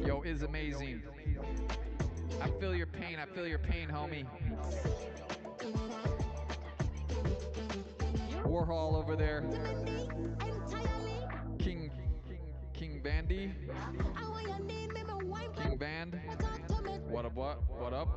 Yo, is amazing. I feel your pain. I feel your pain, homie. Warhol over there. King Bandy. King Band. What up, what? What up?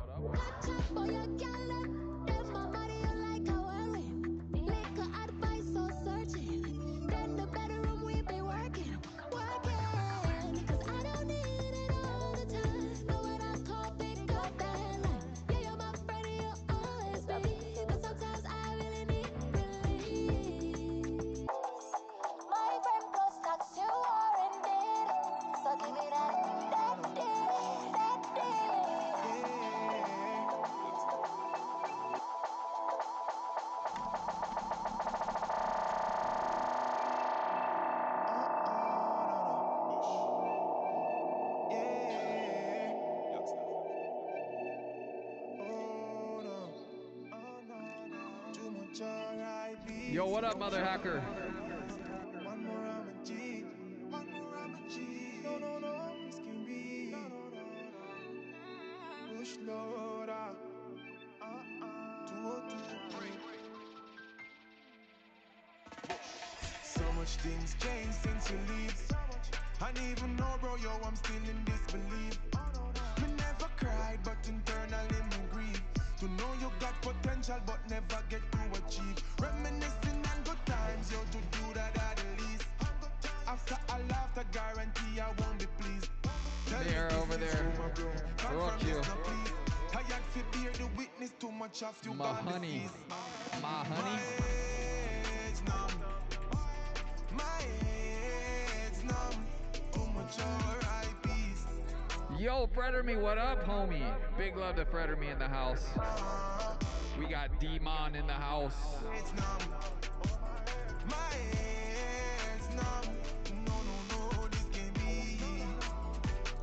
Yo, what up, mother hacker? So much things changed since you leave. And even know, bro, yo, I'm still in disbelief. Me never cried, but internally me grieve. To know you got potential, but never get to achieve. Reminiscing on good times, yo, to do that at the least. After I laughed, I guarantee I won't be pleased. They're over there. Rock you. Tired to bear the witness, too much of you. My honey. My honey. My head's numb. Too much R.I.P.s. Yo, Fredderme, what up, homie? Big love to Fredderme in the house. We got D-Mon in the house. It's numb. My head's numb. No, this can't be.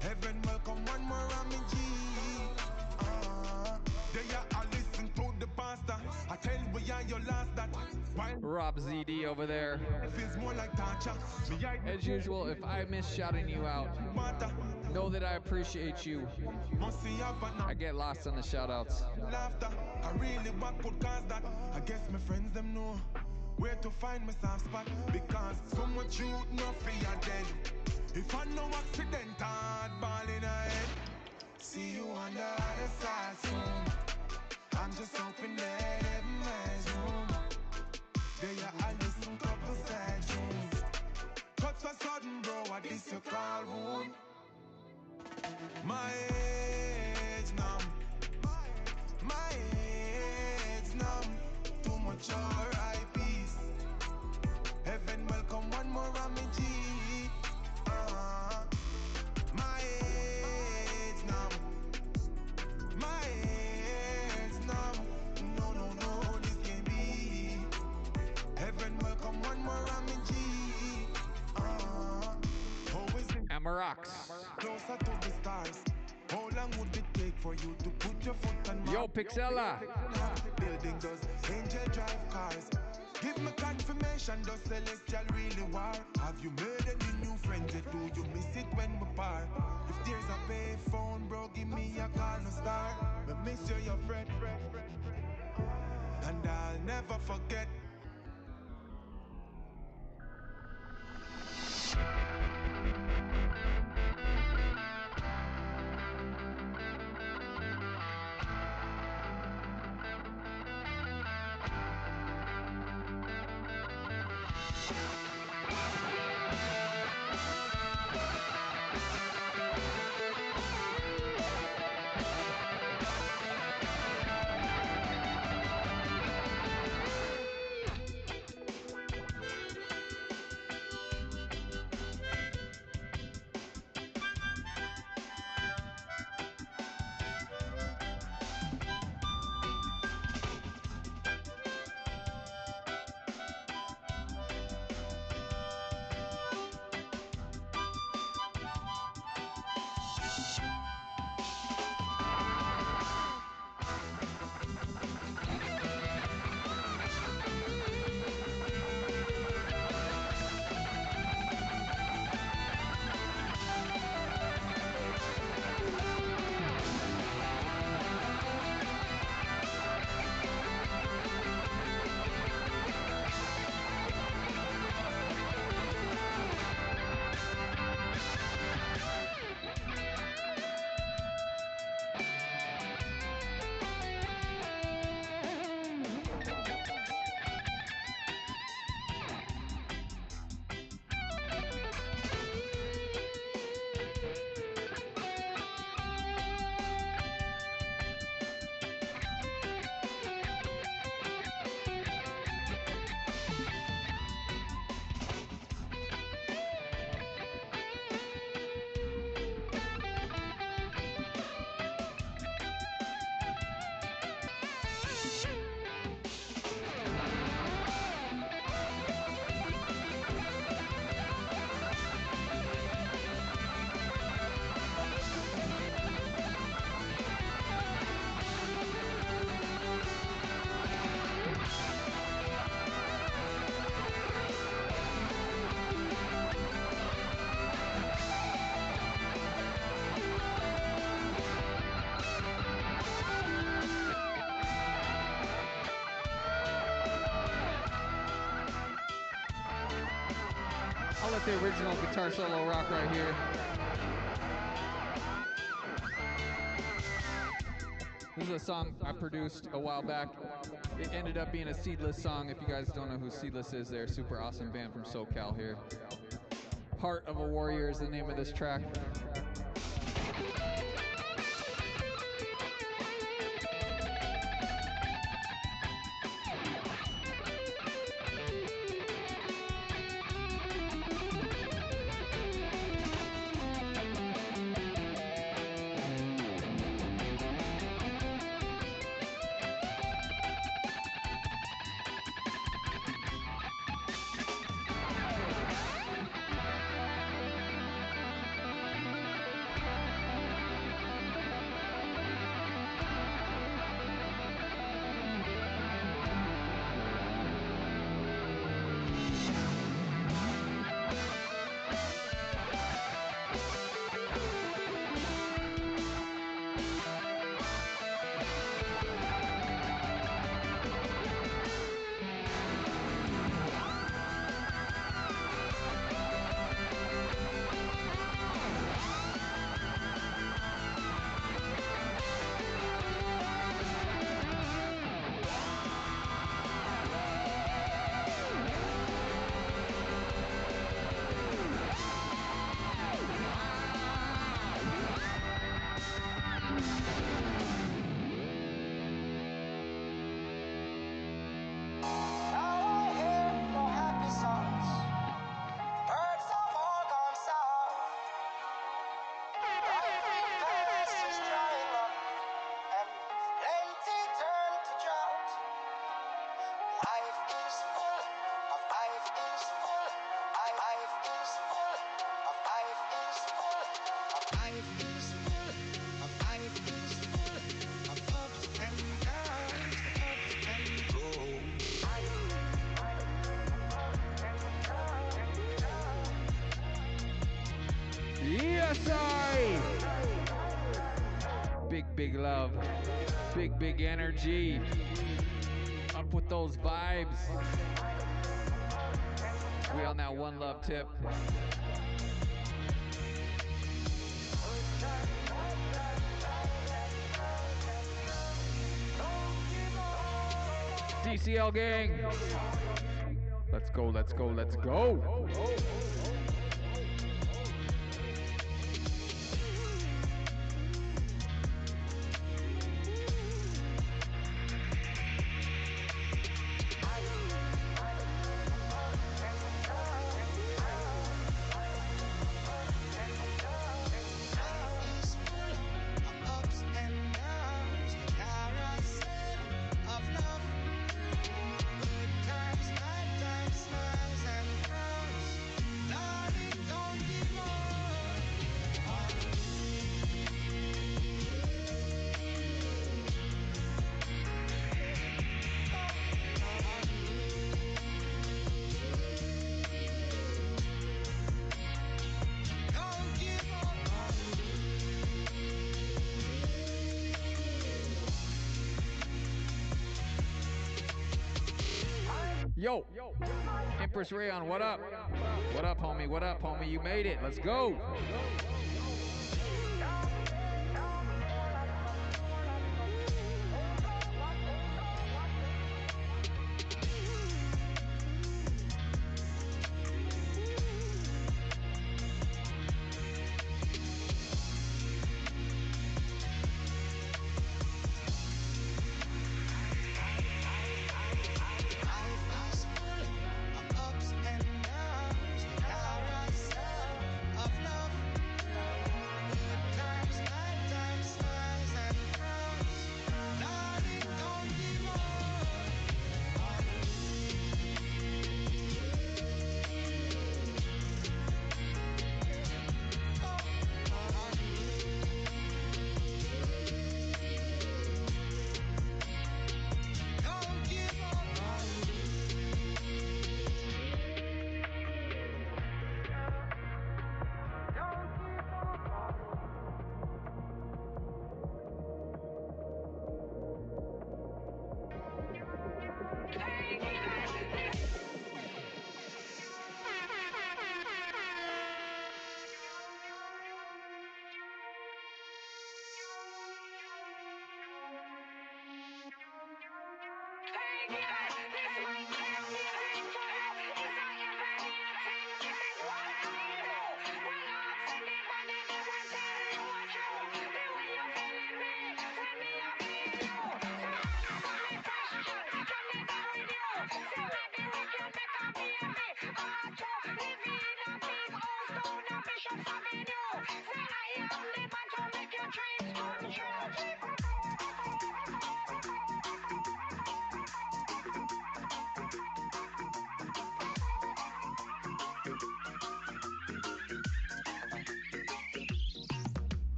Heaven welcome one more on me, G. I listen to the pastor. I tell you you're your last that. Rob ZD over there. It feels more like torture. As usual, if I miss shouting you out, know that I appreciate you. I get lost on the shoutouts. Laughter, I really what could cause that. I guess my friends them know where to find my soft spot. Because so much youth no fear dead. If I no accident, I'd ball in a head. See you on the other side soon. I'm just hoping that heaven has room. There I listen couple sad tunes. Cut so sudden, bro, what is your call wound? My head's numb. My head's numb. Too much R.I.P.s. Heaven welcome one more on me, G. My head's numb. My head's numb. No, this can't be. Heaven welcome Marox. Closer to the stars. How long would it take for you to put your foot on Yo, Pixella. Building those angel drive cars. Give me confirmation, does celestial really war? Have you made any new friends? Do you miss it when we part? If there's a pay phone, bro, give me a call, no star. Me miss you, your friend. And I'll never forget. I'll let the original guitar solo rock right here. This is a song I produced a while back. It ended up being a Seedless song. If you guys don't know who Seedless is, they're a super awesome band from SoCal here. Heart of a Warrior is the name of this track. Life is full of Yes, I. Big love. Big energy. Up with those vibes. We on that one love tip. DCL gang. Let's go, let's go, let's go. Yo, Empress Rayon, what up? What up, homie? What up, homie? You made it. Let's go.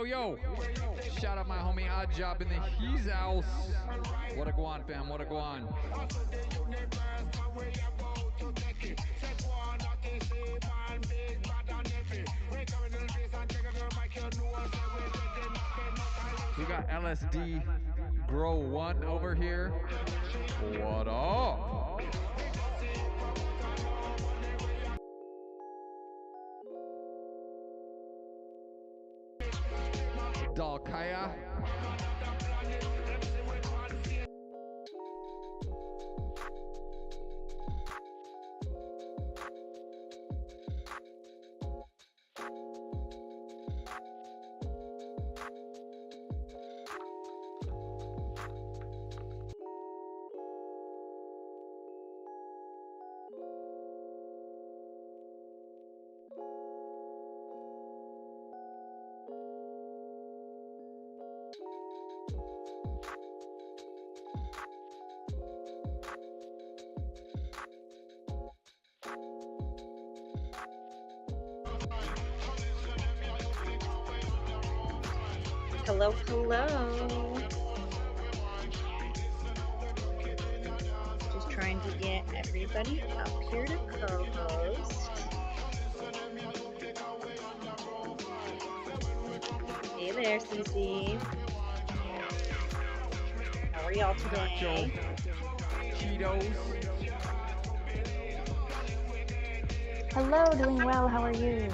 Yo, shout out my homie Odd Job in the He's House. What a guan, fam, what a guan. We got LSD Grow 1 over here. What up? Dalkaya. Hello, hello. Just trying to get everybody up here to co-host. Hey there, Cece. How are y'all today? Cheetos. Hello, doing well. How are you?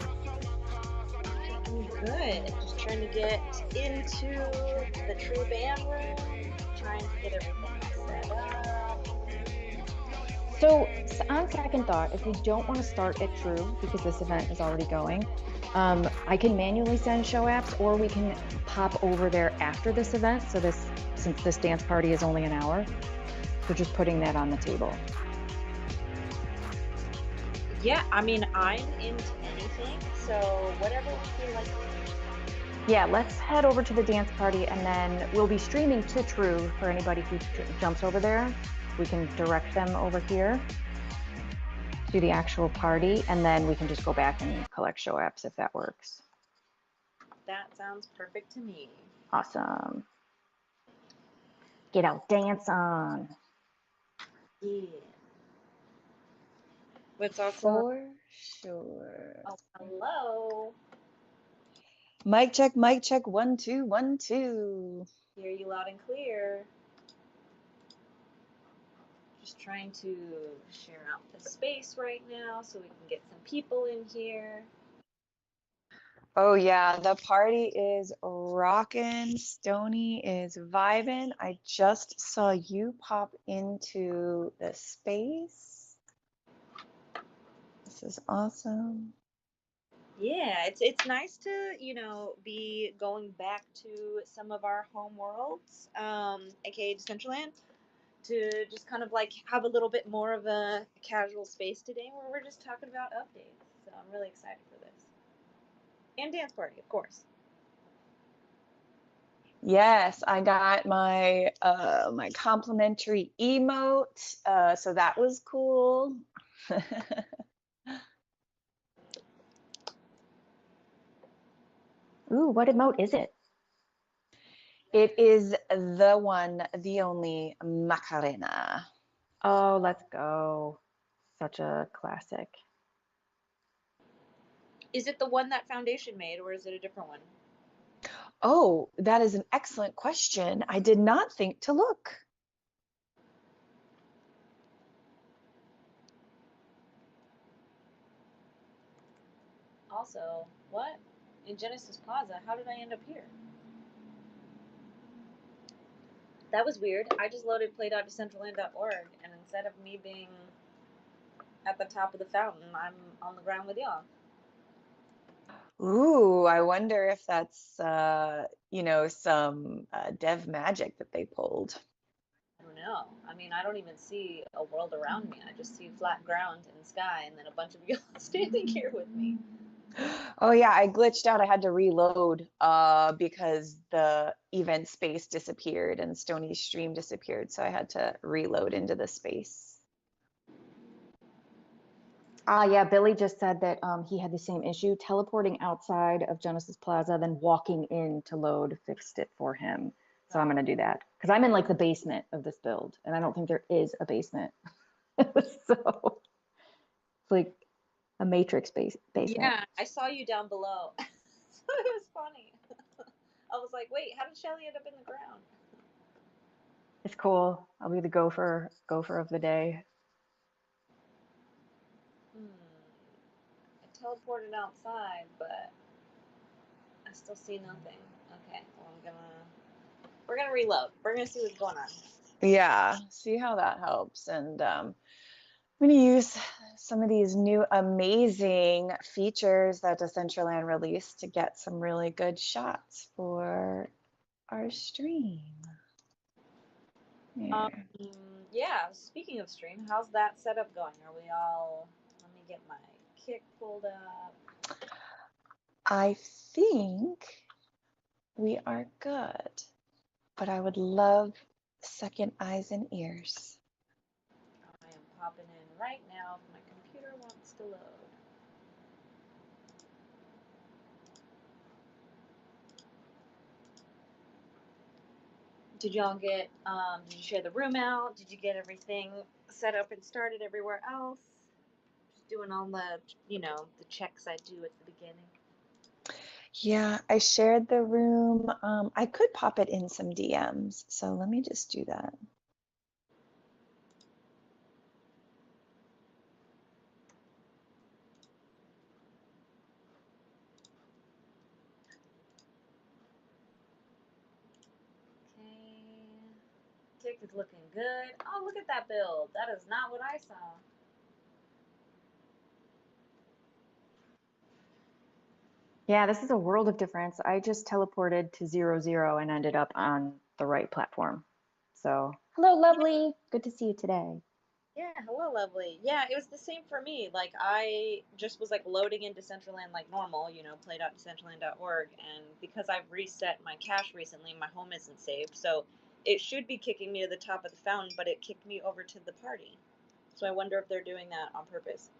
I'm good. Just trying to get into the True Band room. Trying to get everything all set up. So, on second thought, if we don't want to start at True because this event is already going, I can manually send show apps, or we can pop over there after this event. So since this dance party is only an hour, so just putting that on the table. Yeah, I mean, I'm into anything, so whatever we feel like. Yeah, let's head over to the dance party, and then we'll be streaming to True for anybody who jumps over there. We can direct them over here to the actual party, and then we can just go back and collect show apps if that works. That sounds perfect to me. Awesome. Get our dance on. Yeah. What's also For sure. Oh, hello. Mic check, 1 2 1 2. Hear you loud and clear. Just trying to share out the space right now so we can get some people in here. Oh yeah, the party is rocking. Stony is vibing. I just saw you pop into the space. This is awesome. Yeah, it's nice to, be going back to some of our home worlds, aka Decentraland, to just kind of like have a little bit more of a casual space today where we're just talking about updates. So I'm really excited for this. And dance party, of course. Yes, I got my my complimentary emote, so that was cool. Ooh, what emote is it? It is the one, the only Macarena. Oh, let's go. Such a classic. Is it the one that Foundation made, or is it a different one? Oh, that is an excellent question. I did not think to look. Also, what? In Genesis Plaza, how did I end up here? That was weird. I just loaded play.decentraland.org, and instead of me being at the top of the fountain, I'm on the ground with y'all. Ooh, I wonder if that's, some dev magic that they pulled. I don't know. I mean, I don't even see a world around me. I just see flat ground and sky, and then a bunch of y'all standing here with me. Oh yeah, I glitched out. I had to reload because the event space disappeared and Stony's stream disappeared, so I had to reload into the space. Yeah, Billy just said that he had the same issue teleporting outside of Genesis Plaza, then walking in to load fixed it for him. So I'm going to do that because I'm in like the basement of this build, and I don't think there is a basement. So it's like a matrix basement. Yeah, I saw you down below. So it was funny. I was like, wait, how did Shelly end up in the ground? It's cool. I'll be the gopher of the day. I teleported outside, but I still see nothing. Okay, well, we're gonna reload. We're gonna see what's going on. Yeah, see how that helps. And I'm going to use some of these new amazing features that Decentraland released to get some really good shots for our stream. Yeah, speaking of stream, how's that setup going? Are we all, let me get my kick pulled up. I think we are good, but I would love second eyes and ears. I am popping in right now if my computer wants to load. Did y'all get? Did you share the room out? Did you get everything set up and started everywhere else? Just doing all the, the checks I do at the beginning. Yeah, I shared the room. I could pop it in some DMs, so let me just do that. Okay. Tick is looking good. Oh, look at that build. That is not what I saw. Yeah, this is a world of difference. I just teleported to 0, 0 and ended up on the right platform. So, hello, lovely. Good to see you today. Yeah, hello, lovely. Yeah, it was the same for me. Like, I just was like loading into Decentraland like normal, play.decentraland.org, and because I've reset my cache recently, my home isn't saved, so it should be kicking me to the top of the fountain, but it kicked me over to the party. So I wonder if they're doing that on purpose.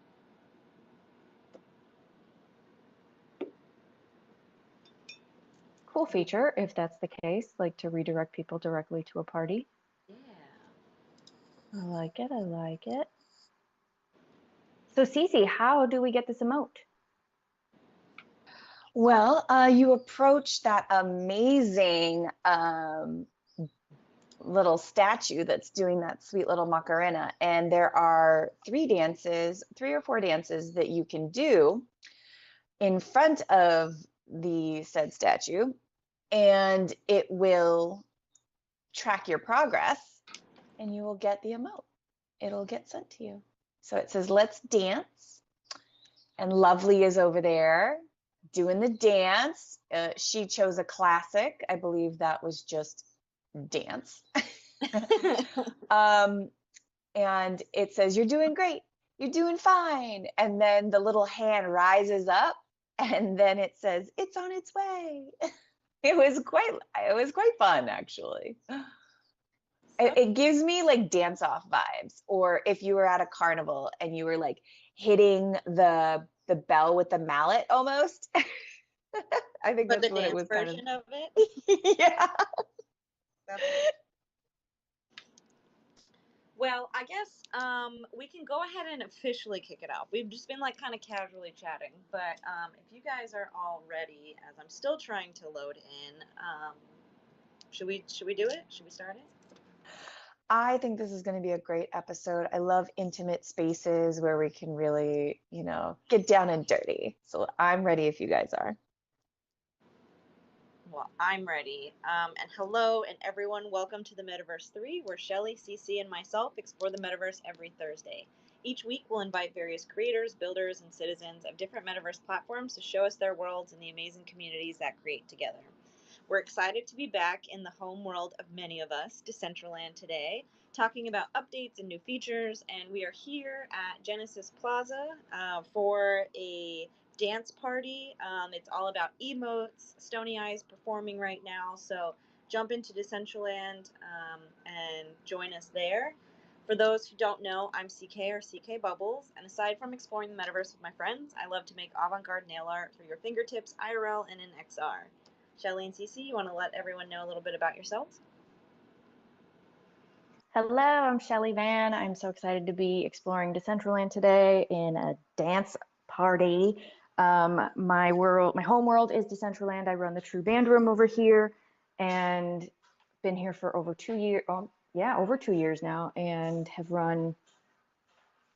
Cool feature, if that's the case, like to redirect people directly to a party. Yeah. I like it. I like it. So, Cece, how do we get this emote? Well, you approach that amazing little statue that's doing that sweet little Macarena, and there are 3 or 4 dances that you can do in front of the said statue, and it will track your progress, and you will get the emote. It'll get sent to you. So it says, let's dance. And Lovely is over there doing the dance. She chose a classic. I believe that was just dance. And it says, you're doing great. You're doing fine. And then the little hand rises up, and then it says, it's on its way. It was quite fun, actually. It gives me like dance off vibes, or if you were at a carnival and you were like hitting the bell with the mallet almost. I think But that's the what it dance was kind of. version of it? Yeah. Well, I guess we can go ahead and officially kick it off. We've just been like kind of casually chatting, but if you guys are all ready, as I'm still trying to load in, should we do it? Should we start it? I think this is going to be a great episode. I love intimate spaces where we can really, get down and dirty. So I'm ready if you guys are. Well, I'm ready. And hello, and everyone, welcome to the Metaverse3, where Shelly, CC, and myself explore the metaverse every Thursday. Each week, we'll invite various creators, builders, and citizens of different metaverse platforms to show us their worlds and the amazing communities that create together. We're excited to be back in the home world of many of us, Decentraland, today, talking about updates and new features. And we are here at Genesis Plaza for a dance party. It's all about emotes. Stony Eye is performing right now, so jump into Decentraland and join us there. For those who don't know, I'm CK or CK Bubbles, and aside from exploring the metaverse with my friends, I love to make avant-garde nail art for your fingertips, IRL, and in XR. Shelly and Cece, you want to let everyone know a little bit about yourselves? Hello, I'm Shelly Van. I'm so excited to be exploring Decentraland today in a dance party. My home world is Decentraland. I run the True Band Room over here, and been here for over 2 years. Over 2 years now, and have run,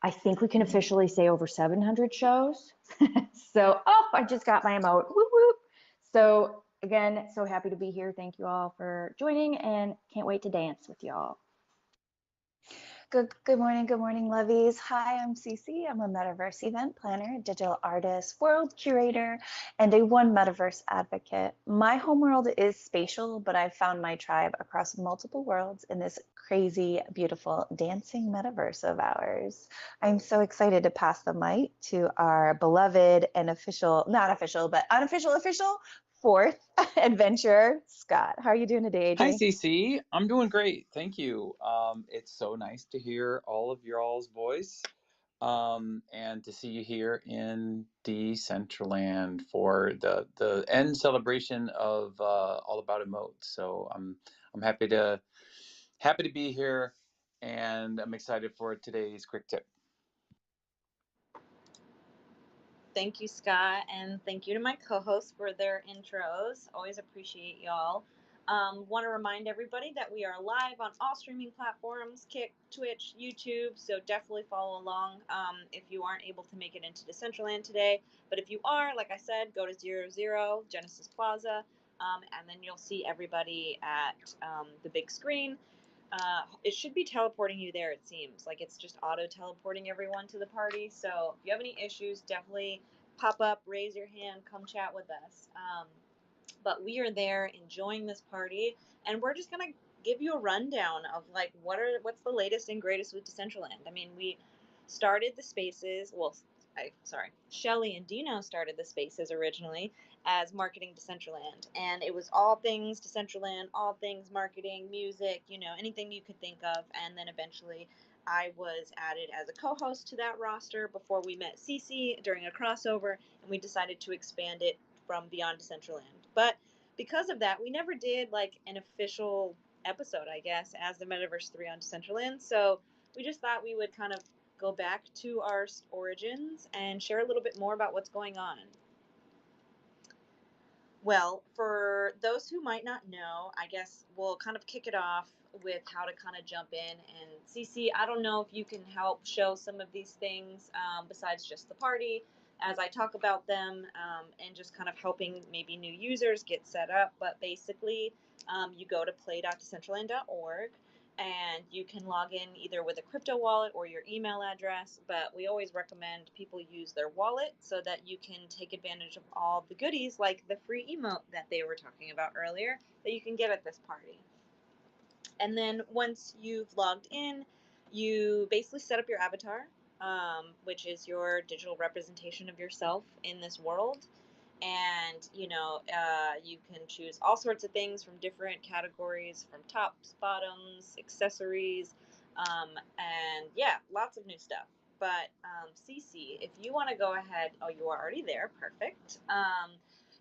I think we can officially say, over 700 shows. So, I just got my emote. Whoop, whoop. So again, so happy to be here. Thank you all for joining, and can't wait to dance with y'all. Good morning, lovies. Hi, I'm Cece. I'm a Metaverse event planner, digital artist, world curator, and a One Metaverse advocate. My homeworld is spatial, but I've found my tribe across multiple worlds in this crazy, beautiful, dancing metaverse of ours. I'm so excited to pass the mic to our beloved and unofficial 4th adventurer, Scott. How are you doing today, AJ? Hi, CC. I'm doing great. Thank you. It's so nice to hear all of y'all's voice and to see you here in Decentraland for the end celebration of All About Emotes. So I'm happy to be here, and I'm excited for today's quick tip. Thank you, Scott, and thank you to my co-hosts for their intros. Always appreciate y'all. Want to remind everybody that we are live on all streaming platforms: Kick, Twitch, YouTube. So definitely follow along if you aren't able to make it into Decentraland today. But if you are, like I said, go to 00 Genesis Plaza, and then you'll see everybody at the big screen. It should be teleporting you there, it seems. Like it's just auto teleporting everyone to the party. So if you have any issues, definitely pop up, raise your hand, come chat with us. But we are there enjoying this party, and we're just gonna give you a rundown of like what's the latest and greatest with Decentraland. I mean, we started the spaces. Well, Shelly and Dino started the spaces originally as marketing Decentraland, and it was all things Decentraland, all things marketing, music, anything you could think of, and then eventually. I was added as a co-host to that roster before we met Cece during a crossover, and we decided to expand it from Beyond Decentraland. But because of that, we never did like an official episode, I guess, as the Metaverse 3 on Decentraland. So we just thought we would kind of go back to our origins and share a little bit more about what's going on. Well, for those who might not know, I guess we'll kind of kick it off with how to kind of jump in. And Cece, I don't know if you can help show some of these things besides just the party as I talk about them and just kind of helping maybe new users get set up. But basically, you go to play.decentraland.org and you can log in either with a crypto wallet or your email address, but we always recommend people use their wallet so that you can take advantage of all the goodies like the free emote that they were talking about earlier that you can get at this party. And then once you've logged in, you basically set up your avatar, which is your digital representation of yourself in this world. And you can choose all sorts of things from different categories, from tops, bottoms, accessories, and yeah, lots of new stuff. But Cece, if you want to go ahead, oh, you are already there, perfect.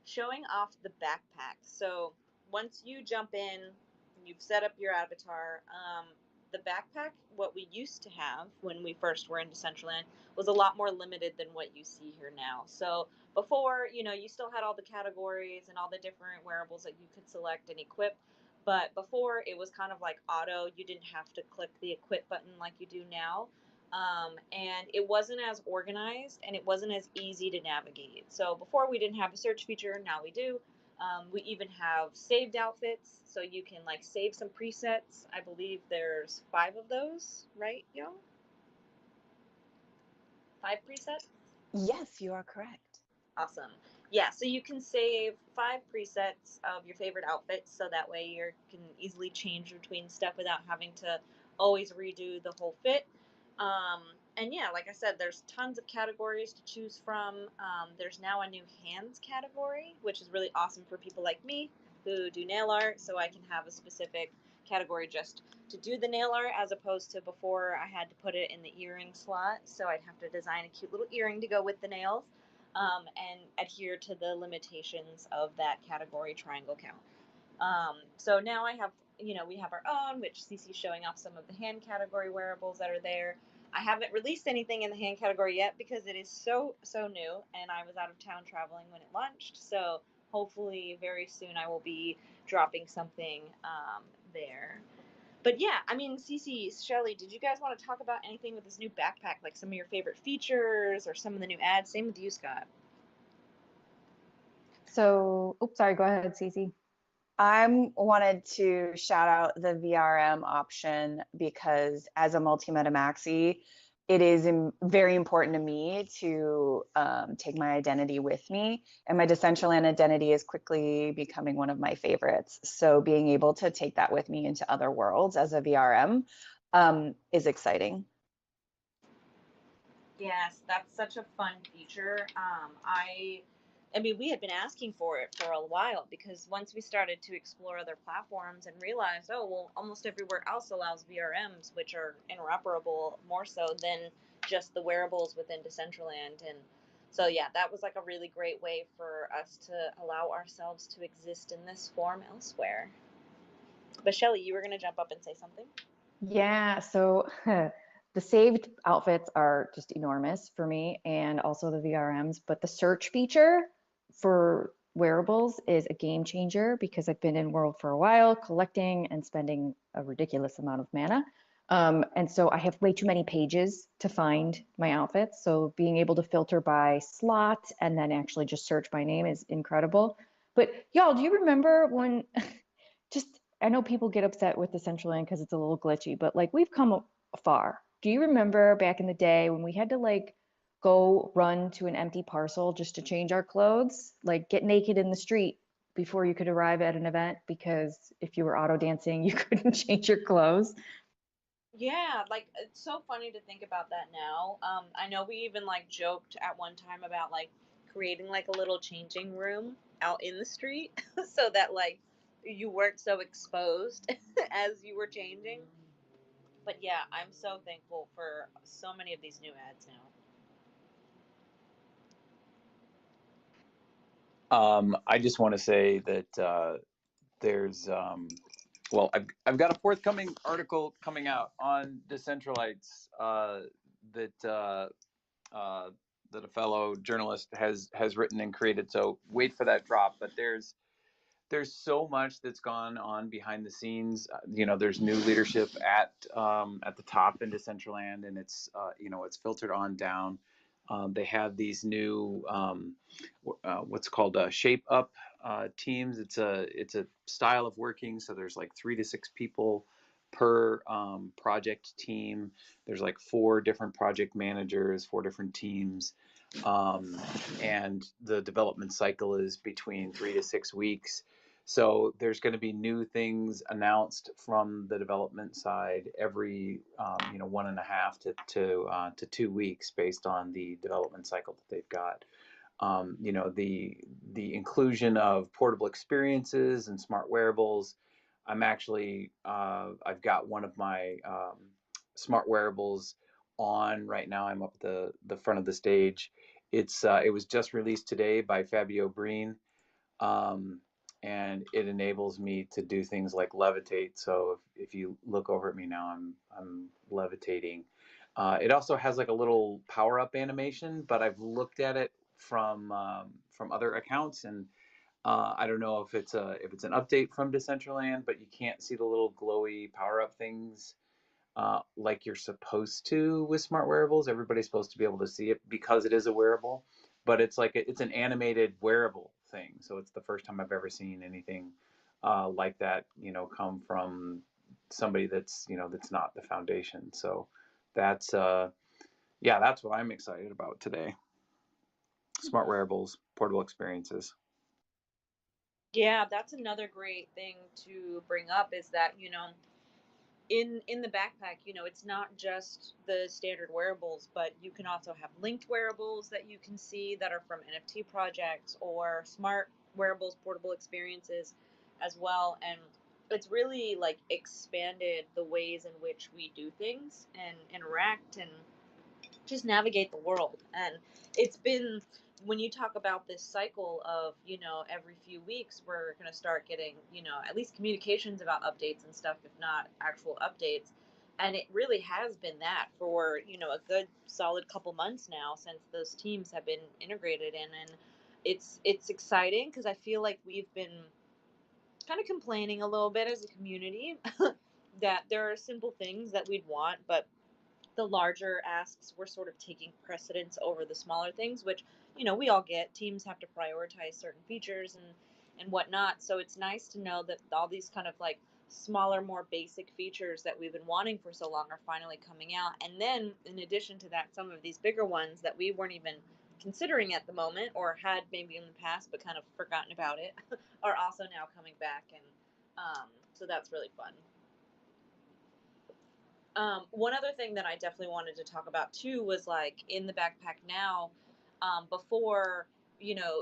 Showing off the backpack. So once you jump in, you've set up your avatar. The backpack, what we used to have when we first were in Decentraland, was a lot more limited than what you see here now. So before, you still had all the categories and all the different wearables that you could select and equip. But before, it was kind of like auto. You didn't have to click the equip button like you do now. And it wasn't as organized and it wasn't as easy to navigate. So before, we didn't have a search feature. Now we do. We even have saved outfits, so you can like save some presets. I believe there's 5 of those, right, y'all? 5 presets? Yes, you are correct. Awesome. Yeah, so you can save 5 presets of your favorite outfits, so that way you can easily change between stuff without having to always redo the whole fit. And yeah, like I said, there's tons of categories to choose from. There's now a new hands category, which is really awesome for people like me who do nail art, so I can have a specific category just to do the nail art, as opposed to before I had to put it in the earring slot, so I'd have to design a cute little earring to go with the nails. And adhere to the limitations of that category triangle count. So now we have our own, which Cece's showing off some of the hand category wearables that are there. I haven't released anything in the hand category yet because it is so new, and I was out of town traveling when it launched. So hopefully very soon I will be dropping something there. But yeah, I mean, Cece, Shelly, did you guys want to talk about anything with this new backpack, like some of your favorite features or some of the new ads? Same with you, Scott. So, oops, sorry, go ahead, Cece. I wanted to shout out the VRM option because as a multi-meta maxi, it is very important to me to take my identity with me. And my Decentraland identity is quickly becoming one of my favorites. So being able to take that with me into other worlds as a VRM is exciting. Yes, that's such a fun feature. I mean, we had been asking for it for a while because once we started to explore other platforms and realized, oh, well, almost everywhere else allows VRMs, which are interoperable more so than just the wearables within Decentraland. And so, yeah, that was like a really great way for us to allow ourselves to exist in this form elsewhere. But Shelly, you were going to jump up and say something? Yeah, so the saved outfits are just enormous for me and also the VRMs, but the search feature for wearables is a game changer because I've been in World for a while, collecting and spending a ridiculous amount of mana. And so I have way too many pages to find my outfits. So being able to filter by slot and then actually just search by name is incredible. But y'all, do you remember when just I know people get upset with the Central Land because it's a little glitchy, but like we've come far. Do you remember back in the day when we had to like go run to an empty parcel just to change our clothes, like get naked in the street before you could arrive at an event because if you were auto dancing, you couldn't change your clothes? Yeah, like it's so funny to think about that now. I know we even like joked at one time about like creating like a little changing room out in the street so that like you weren't so exposed as you were changing. But yeah, I'm so thankful for so many of these new ads now. I just want to say that there's well, I've got a forthcoming article coming out on decentralites that that a fellow journalist has written and created. So wait for that drop. But there's so much that's gone on behind the scenes. There's new leadership at the top in Decentraland, and it's filtered on down. They have these new what's called shape up teams. It's a style of working. So there's like 3 to 6 people per project team. There's like 4 different project managers, 4 different teams, and the development cycle is between 3 to 6 weeks. So there's going to be new things announced from the development side every 1.5 to 2 weeks based on the development cycle that they've got. The inclusion of portable experiences and smart wearables. I've got one of my smart wearables on right now. I'm up at the front of the stage. It was just released today by Fabio Breen, um, and it enables me to do things like levitate. So if you look over at me now, I'm levitating. It also has like a little power up animation, but I've looked at it from other accounts, and I don't know if it's an update from Decentraland, but you can't see the little glowy power up things like you're supposed to with smart wearables. Everybody's supposed to be able to see it because it is a wearable, but it's an animated wearable thing. So it's the first time I've ever seen anything like that, come from somebody that's not the foundation. So that's that's what I'm excited about today. Smart wearables, portable experiences. Yeah, that's another great thing to bring up is that, in the backpack, it's not just the standard wearables, but you can also have linked wearables that you can see that are from NFT projects or smart wearables, portable experiences as well. And it's really like expanded the ways in which we do things and interact and just navigate the world. And it's been, when you talk about this cycle of, every few weeks we're going to start getting, at least communications about updates and stuff, if not actual updates. And it really has been that for, a good solid couple months now since those teams have been integrated in. And it's exciting because I feel like we've been kind of complaining a little bit as a community that there are simple things that we'd want, but the larger asks were sort of taking precedence over the smaller things, which we all get. Teams have to prioritize certain features and whatnot. So it's nice to know that all these kind of like smaller, more basic features that we've been wanting for so long are finally coming out. And then in addition to that, some of these bigger ones that we weren't even considering at the moment or had maybe in the past but kind of forgotten about it are also now coming back. And so that's really fun. One other thing that I definitely wanted to talk about too was like in the backpack now, before,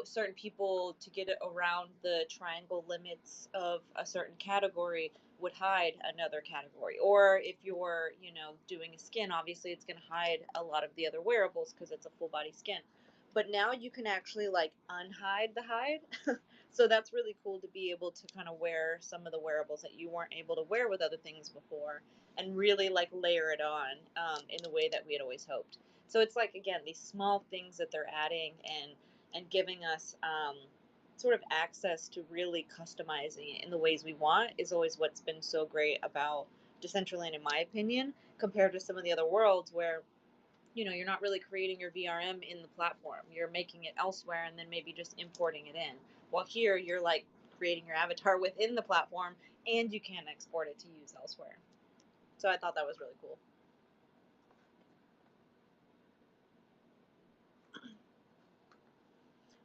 certain people to get it around the triangle limits of a certain category would hide another category. Or if you're, doing a skin, obviously it's going to hide a lot of the other wearables because it's a full body skin. But now you can actually like unhide the hide, So that's really cool to be able to kind of wear some of the wearables that you weren't able to wear with other things before, and really like layer it on in the way that we had always hoped. So it's like, again, these small things that they're adding and giving us sort of access to really customizing it in the ways we want is always what's been so great about Decentraland, in my opinion, compared to some of the other worlds where, you know, you're not really creating your VRM in the platform. You're making it elsewhere and then maybe just importing it in. While here, you're like creating your avatar within the platform and you can export it to use elsewhere. So I thought that was really cool.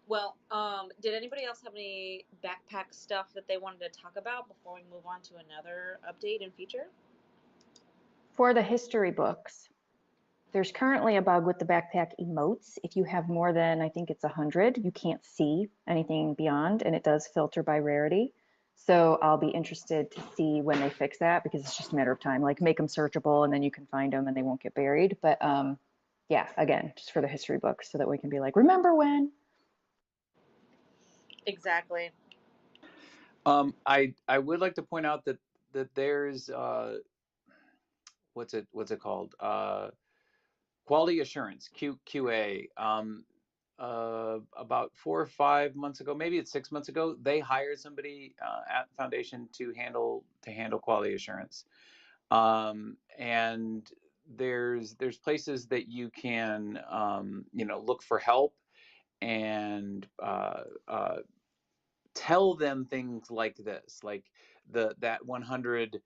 Well, did anybody else have any backpack stuff that they wanted to talk about before we move on to another update and feature? For the history books, there's currently a bug with the backpack emotes. If you have more than, I think it's 100, you can't see anything beyond, and it does filter by rarity. So I'll be interested to see when they fix that, because it's just a matter of time. Like, make them searchable and then you can find them and they won't get buried. But yeah, again, just for the history books so that we can be like, remember when? Exactly. I would like to point out that there's what's it called, quality assurance, QA. About 4 or 5 months ago, maybe it's 6 months ago, they hired somebody at the foundation to handle quality assurance. And there's places that you can look for help and tell them things like this, like that 100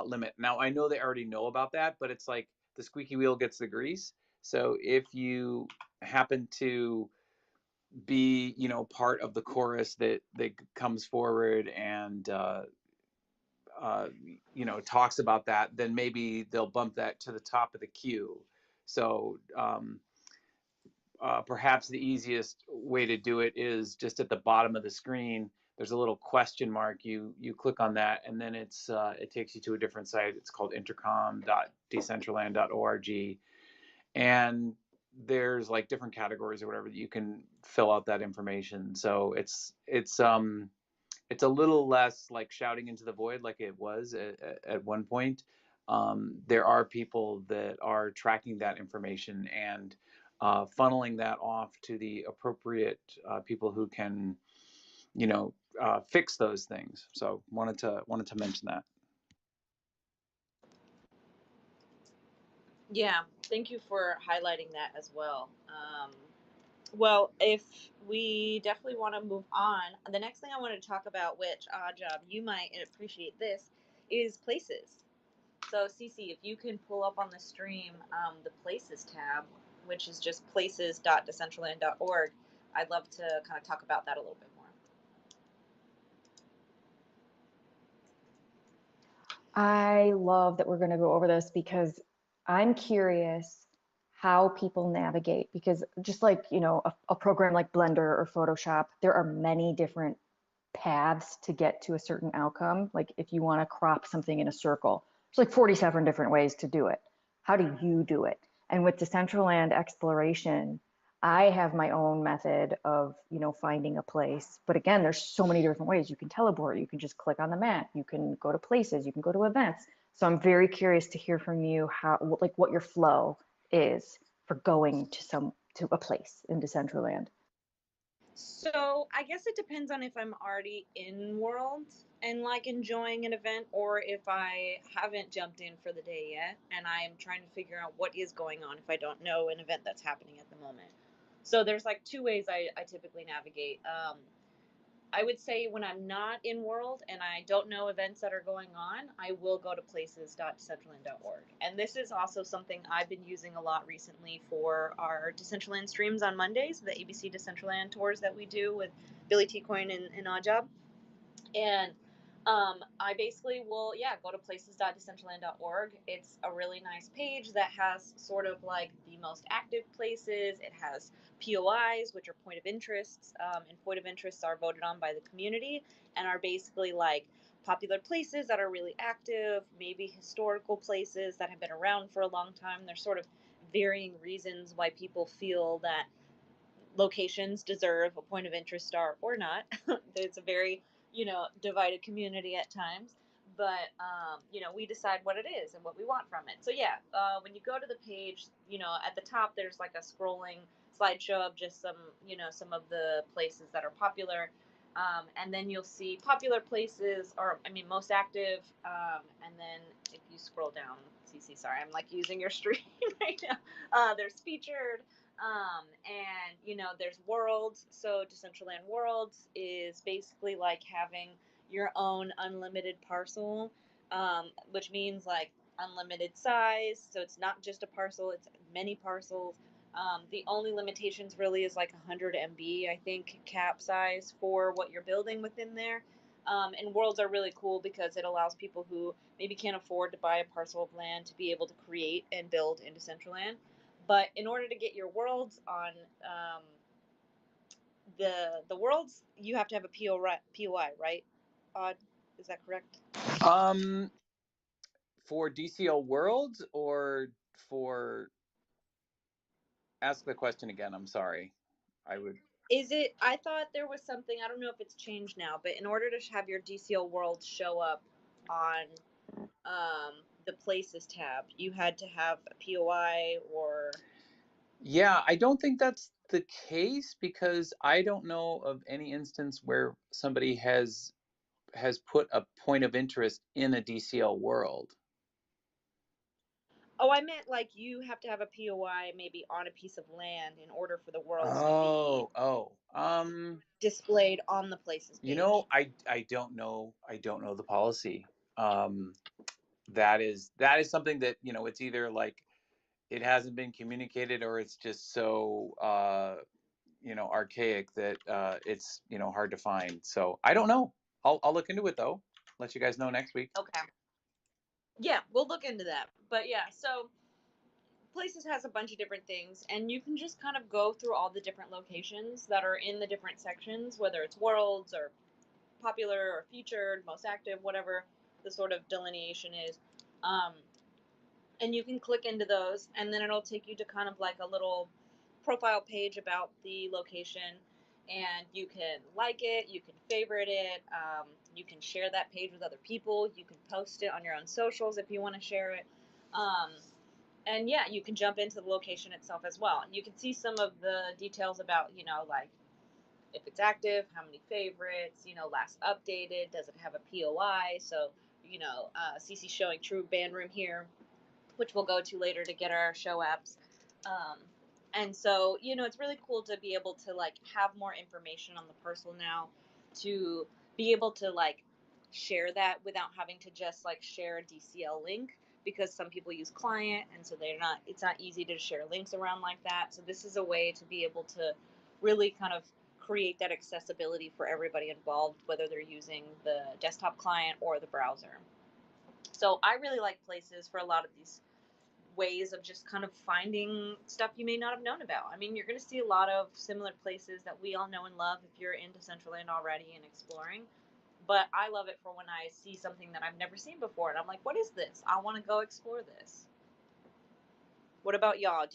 limit. Now I know they already know about that, but it's like the squeaky wheel gets the grease. So if you happen to be, part of the chorus that comes forward and talks about that, then maybe they'll bump that to the top of the queue. So perhaps the easiest way to do it is just at the bottom of the screen. There's a little question mark. You click on that, and then it takes you to a different site. It's called intercom.decentraland.org, and there's like different categories or whatever that you can fill out that information. So it's a little less like shouting into the void like it was at one point. There are people that are tracking that information and funneling that off to the appropriate people who can, fix those things. So wanted to mention that. Yeah, thank you for highlighting that as well. Well, if we definitely want to move on, the next thing I want to talk about, which, Job, you might appreciate this, is places. So, Cece, if you can pull up on the stream the Places tab, which is just places.decentraland.org, I'd love to kind of talk about that a little bit more. I love that we're going to go over this because I'm curious how people navigate, because just like, a program like Blender or Photoshop, there are many different paths to get to a certain outcome. Like if you want to crop something in a circle, there's like 47 different ways to do it. How do you do it? And with Decentraland exploration, I have my own method of, finding a place. But again, there's so many different ways. You can teleport, you can just click on the map, you can go to places, you can go to events. So I'm very curious to hear from you what your flow is for going to a place in Decentraland. So I guess it depends on if I'm already in world and like enjoying an event, or if I haven't jumped in for the day yet and I'm trying to figure out what is going on if I don't know an event that's happening at the moment. So there's like two ways I typically navigate. I would say when I'm not in world and I don't know events that are going on, I will go to places.decentraland.org. And this is also something I've been using a lot recently for our Decentraland streams on Mondays, the ABC Decentraland tours that we do with Billy T. Coyne and Oddjob. And I basically will, go to places.decentraland.org. It's a really nice page that has sort of like the most active places. It has POIs, which are point of interests, and point of interests are voted on by the community and are basically like popular places that are really active, maybe historical places that have been around for a long time. There's sort of varying reasons why people feel that locations deserve a point of interest star or not. It's a very, divided community at times. But, we decide what it is and what we want from it. So, yeah, when you go to the page, at the top, there's like a scrolling slideshow of just some of the places that are popular. And then you'll see popular places, or I mean, most active. And then if you scroll down, CC, sorry, I'm like using your stream right now. There's featured, and there's worlds. So Decentraland Worlds is basically like having your own unlimited parcel, which means like unlimited size. So it's not just a parcel; it's many parcels. The only limitations really is like 100 MB, I think, cap size for what you're building within there. And worlds are really cool because it allows people who maybe can't afford to buy a parcel of land to be able to create and build into Decentraland. But in order to get your worlds on the worlds, you have to have a POI, right? Odd, is that correct? For DCL Worlds or for, ask the question again. I'm sorry. I would. Is it? I thought there was something. I don't know if it's changed now, but in order to have your DCL World show up on the Places tab, you had to have a POI or. Yeah, I don't think that's the case because I don't know of any instance where somebody has put a point of interest in a DCL world. Oh, I meant like you have to have a POI maybe on a piece of land in order for the worlds to be displayed on the Places page. I don't know. I don't know the policy. That is something that, it's either like it hasn't been communicated or it's just so archaic that it's hard to find. So I don't know. I'll look into it though. Let you guys know next week. Okay. Yeah, we'll look into that. But yeah, so Places has a bunch of different things, and you can just kind of go through all the different locations that are in the different sections, whether it's worlds or popular or featured, most active, whatever the sort of delineation is. And you can click into those, and then it'll take you to kind of like a little profile page about the location, and you can like it, you can favorite it, you can share that page with other people, you can post it on your own socials if you want to share it. And yeah, you can jump into the location itself as well. You can see some of the details about, like if it's active, how many favorites, last updated, does it have a POI? So, CC showing True Band Room here, which we'll go to later to get our show apps. And so, it's really cool to be able to like have more information on the parcel now, to be able to like share that without having to just like share a DCL link, because some people use client and so it's not easy to share links around like that. So this is a way to be able to really kind of create that accessibility for everybody involved, whether they're using the desktop client or the browser. So I really like Places for a lot of these ways of just kind of finding stuff you may not have known about. I mean, you're going to see a lot of similar places that we all know and love if you're into Decentraland already and exploring. But I love it for when I see something that I've never seen before, and I'm like, what is this? I want to go explore this. What about y'all?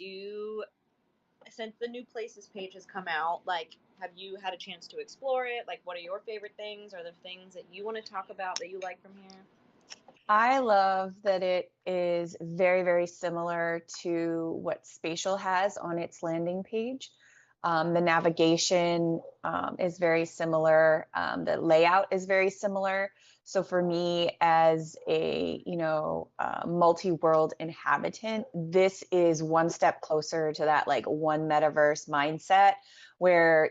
Since the new Places page has come out, like, have you had a chance to explore it? Like, what are your favorite things? Are there things that you want to talk about that you like from here? I love that it is very, very similar to what Spatial has on its landing page. The navigation is very similar. The layout is very similar. So for me as a, multi-world inhabitant, this is one step closer to that like one metaverse mindset where,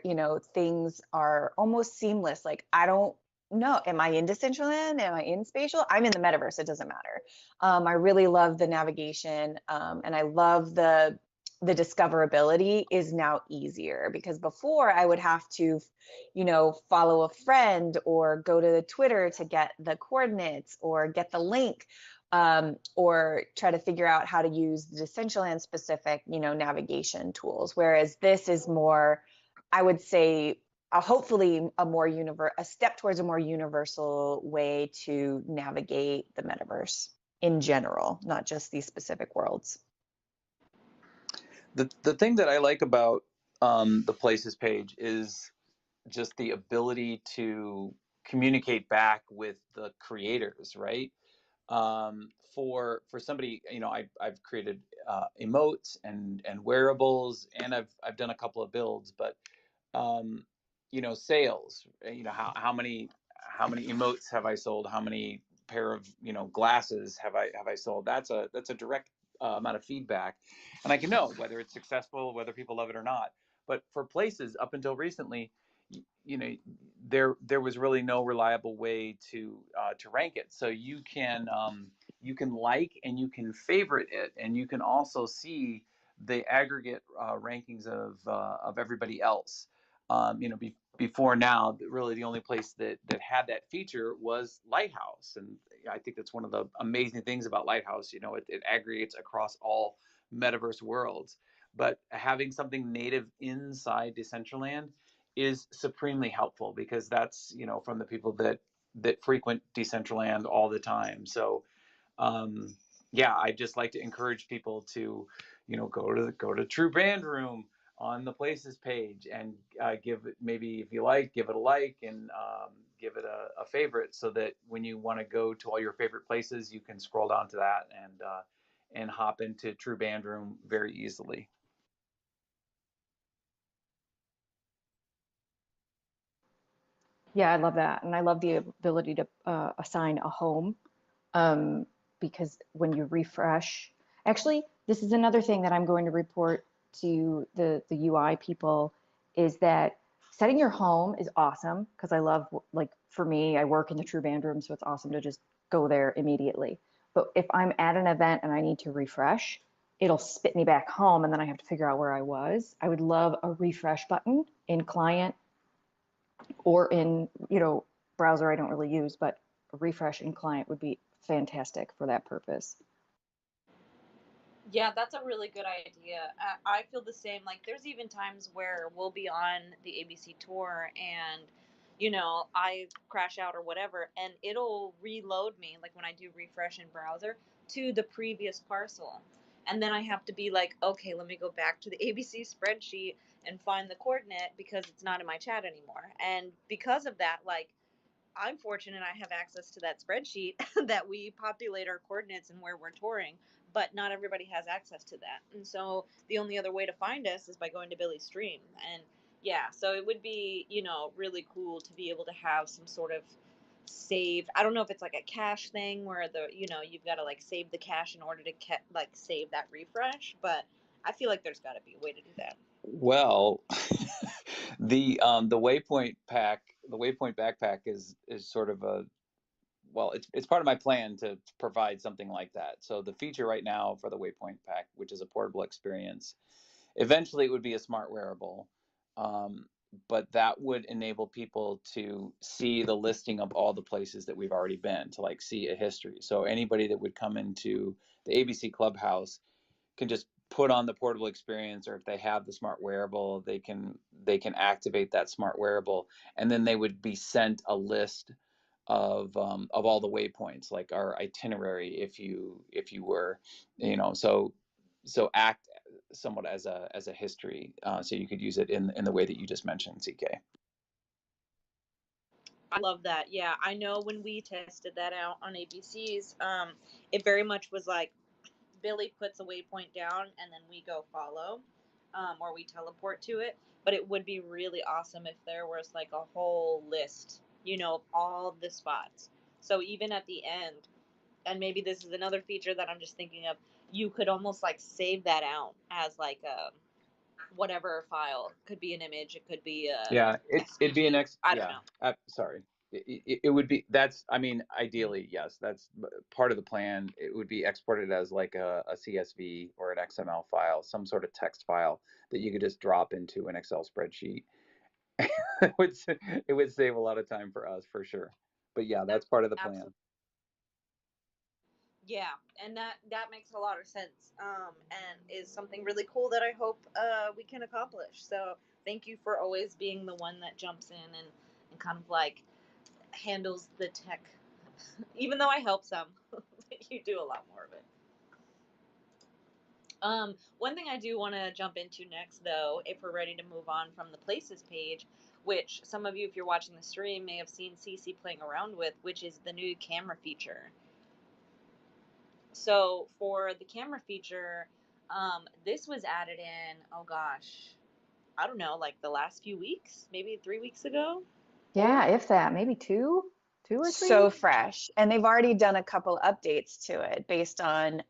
things are almost seamless. Like I don't know, am I in Decentraland? Am I in Spatial? I'm in the metaverse. It doesn't matter. I really love the navigation, and I love the discoverability is now easier, because before I would have to, follow a friend or go to the Twitter to get the coordinates or get the link, or try to figure out how to use the Decentraland specific, navigation tools. Whereas this is more, I would say, hopefully a step towards a more universal way to navigate the metaverse in general, not just these specific worlds. The thing that I like about the places page is just the ability to communicate back with the creators, right? For somebody, I've created emotes and wearables, and I've done a couple of builds, but um, sales, how many emotes have I sold? How many pair of glasses have I sold? That's a direct amount of feedback, and I can know whether it's successful, whether people love it or not. But for places, up until recently, you know there was really no reliable way to rank it. So you can like and you can favorite it, and you can also see the aggregate rankings of everybody else. Before now, really the only place that had that feature was Lighthouse, and I think that's one of the amazing things about Lighthouse. It aggregates across all metaverse worlds, but having something native inside Decentraland is supremely helpful, because that's from the people that frequent Decentraland all the time. So yeah, I just like to encourage people to go to True Band Room on the places page, and give it, maybe if you like, give it a like, and give it a favorite, so that when you want to go to all your favorite places, you can scroll down to that and hop into True Band Room very easily. Yeah, I love that. And I love the ability to assign a home, um, because when you refresh, actually, this is another thing that I'm going to report to the UI people, is that setting your home is awesome, because I love, like, for me, I work in the True Band Room, so it's awesome to just go there immediately. But if I'm at an event and I need to refresh, it'll spit me back home, and then I have to figure out where I was. I would love a refresh button in client or in, browser I don't really use, but a refresh in client would be fantastic for that purpose. Yeah, that's a really good idea. I feel the same. Like, there's even times where we'll be on the ABC tour and, I crash out or whatever, and it'll reload me, like when I do refresh in browser, to the previous parcel. And then I have to be like, okay, let me go back to the ABC spreadsheet and find the coordinate because it's not in my chat anymore. And because of that, like, I'm fortunate I have access to that spreadsheet that we populate our coordinates and where we're touring, but not everybody has access to that. And so the only other way to find us is by going to Billy's stream. And yeah, so it would be, really cool to be able to have some sort of save. I don't know if it's like a cache thing where you've got to like save the cache in order to like save that refresh, but I feel like there's got to be a way to do that. Well, the Waypoint backpack is sort of a well, it's part of my plan to provide something like that. So the feature right now for the Waypoint pack, which is a portable experience, eventually it would be a smart wearable, um, but that would enable people to see the listing of all the places that we've already been, to like see a history. So anybody that would come into the ABC Clubhouse can just put on the portable experience, or if they have the smart wearable, they can activate that smart wearable, and then they would be sent a list of all the waypoints, like our itinerary, if you were, so act somewhat as a history, so you could use it in the way that you just mentioned, CK. I love that. Yeah, I know when we tested that out on ABCs, it very much was like Billy puts a waypoint down and then we go follow, or we teleport to it. But it would be really awesome if there was like a whole list, of all the spots. So even at the end, and maybe this is another feature that I'm just thinking of, you could almost like save that out as like a whatever file. Could be an image, it could be a Yeah, it'd be an SVG. I don't yeah. know. Sorry, it would be, that's, I mean, ideally, yes, that's part of the plan. It would be exported as like a CSV or an XML file, some sort of text file that you could just drop into an Excel spreadsheet. It would save a lot of time for us, for sure. But yeah, that's part of the plan. Absolutely. Yeah, and that makes a lot of sense, and is something really cool that I hope we can accomplish. So thank you for always being the one that jumps in and kind of like handles the tech. Even though I help some, you do a lot more of it. One thing I do want to jump into next, though, if we're ready to move on from the places page, which some of you, if you're watching the stream, may have seen Cece playing around with, which is the new camera feature. So for the camera feature, this was added in, oh gosh, I don't know, like the last few weeks, maybe 3 weeks ago. Yeah, if that, maybe two or So three. fresh. And they've already done a couple updates to it based on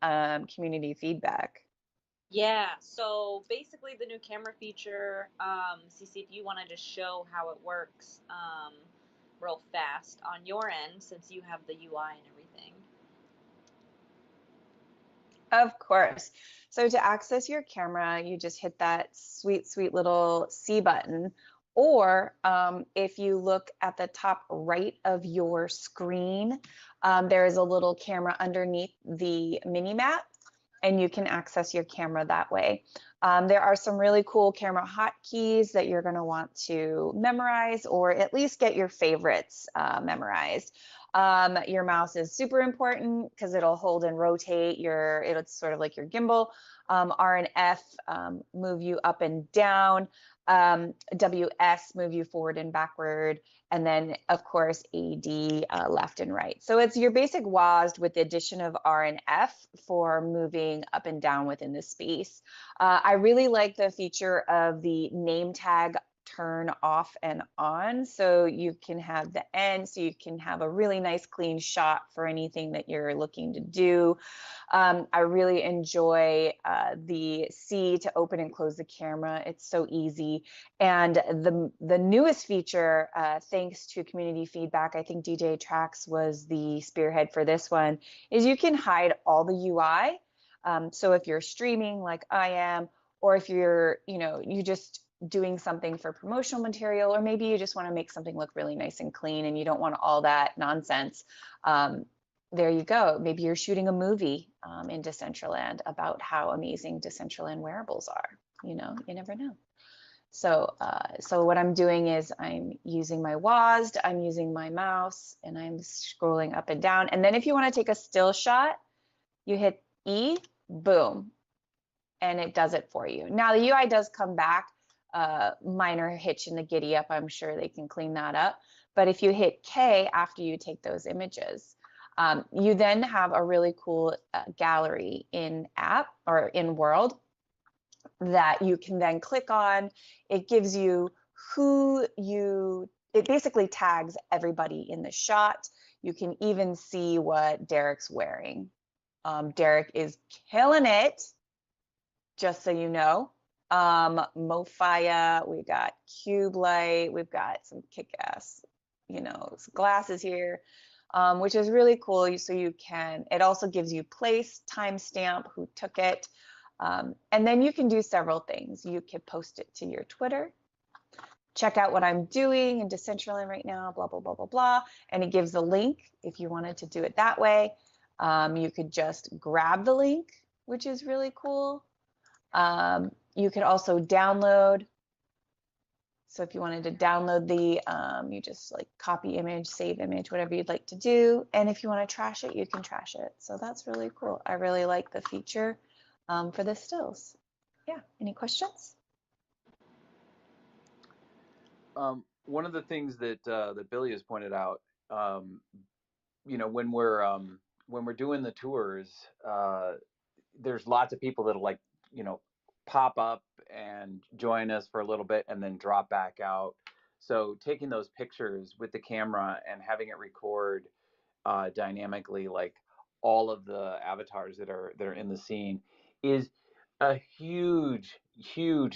community feedback. Yeah, so basically the new camera feature, CC, if you want to just show how it works real fast on your end, since you have the UI and everything. Of course. So to access your camera, you just hit that sweet, sweet little C button. Or if you look at the top right of your screen, there is a little camera underneath the mini map, and you can access your camera that way. There are some really cool camera hotkeys that you're going to want to memorize, or at least get your favorites memorized. Your mouse is super important because it'll hold and rotate it's sort of like your gimbal. R and F move you up and down. WS move you forward and backward. And then of course, AD left and right. So it's your basic WASD with the addition of R and F for moving up and down within the space. I really like the feature of the name tag turn off and on, so you can have the end, so you can have a really nice clean shot for anything that you're looking to do. I really enjoy the C to open and close the camera. It's so easy. And the newest feature, thanks to community feedback, I think DJ Tracks was the spearhead for this one, is you can hide all the UI. So if you're streaming like I am, or if you're, you just doing something for promotional material, or maybe you just want to make something look really nice and clean and you don't want all that nonsense. There you go. Maybe you're shooting a movie in Decentraland about how amazing Decentraland wearables are. You never know. So, so what I'm doing is I'm using my WASD, I'm using my mouse, and I'm scrolling up and down. And then if you want to take a still shot, you hit E, boom, and it does it for you. Now the UI does come back, minor hitch in the giddy up. I'm sure they can clean that up. But if you hit K after you take those images, you then have a really cool gallery in app or in world that you can then click on. It gives you it basically tags everybody in the shot. You can even see what Derek's wearing. Derek is killing it, just so you know. Mofaya, we got Cube Light, we've got some kick-ass, glasses here, which is really cool. So it also gives you place, timestamp, who took it. And then you can do several things. You could post it to your Twitter, check out what I'm doing in Decentraland right now, blah, blah, blah, blah, blah. And it gives a link if you wanted to do it that way. You could just grab the link, which is really cool. You could also download. So if you wanted to download you just like copy image, save image, whatever you'd like to do. And if you want to trash it, you can trash it. So that's really cool. I really like the feature for the stills. Yeah, any questions? One of the things that that Billy has pointed out, when we're doing the tours, there's lots of people that'll pop up and join us for a little bit and then drop back out. So taking those pictures with the camera and having it record dynamically, like all of the avatars that are in the scene, is a huge